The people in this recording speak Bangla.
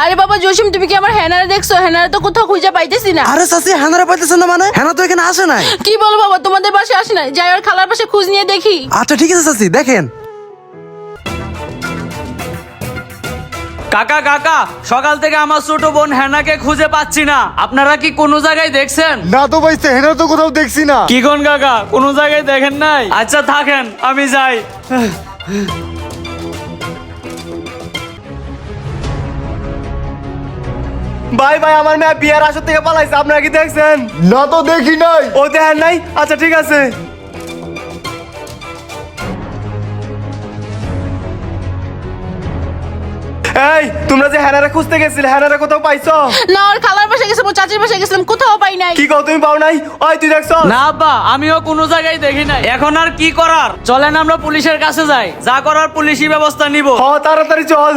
আরে বাবা জসিম, তুমি কি আমার হেনারে দেখছো? হেনারে তো কোথাও খুঁজে পাইতেছি না। আরে চাচি হেনারে পাইতেছেন না মানে? হেনা তো এখানে আসে নাই। কি বলো বাবা, তোমাদের পাশে আসে না? যাই ওর খালার পাশে খোঁজ নিয়ে দেখি। আচ্ছা ঠিক আছে চাচি, দেখেন। কাকা কাকা, সকাল থেকে আমার ছোট বোন হেনাকে খুঁজে পাচ্ছি না। আপনারা কি কোনো জায়গায় দেখছেন? না তো ভাই, হেনা তো কোথাও দেখছি না। কি কোন কাকা, কোনো জায়গায় দেখেন নাই? আচ্ছা থাকেন, আমি যাই। ভাই ভাই, আমার মেয়ে বিয়ার আসর থেকে পালাইছে, আপনারা কি দেখছেন? না তো দেখি নাই। ও দেখেন নাই? আচ্ছা ঠিক আছে। এই, তোমরা যে হ্যানারে খুঁজতে গেছিলে, হ্যানারে কোথাও পাইছো? না, ওর খালার পাশে গেছিলাম, ওর চাচির পাশে গেছিলাম, কোথাও পাই নাই। কি কও, তুমি পাও নাই? ওই তুই দেখছো? না আব্বা, আমিও কোনো জায়গায় দেখি নাই। এখন আর কি করার, চলেন আমরা পুলিশের কাছে যাই, যা করার পুলিশি ব্যবস্থা নিব। তাড়াতাড়ি চল।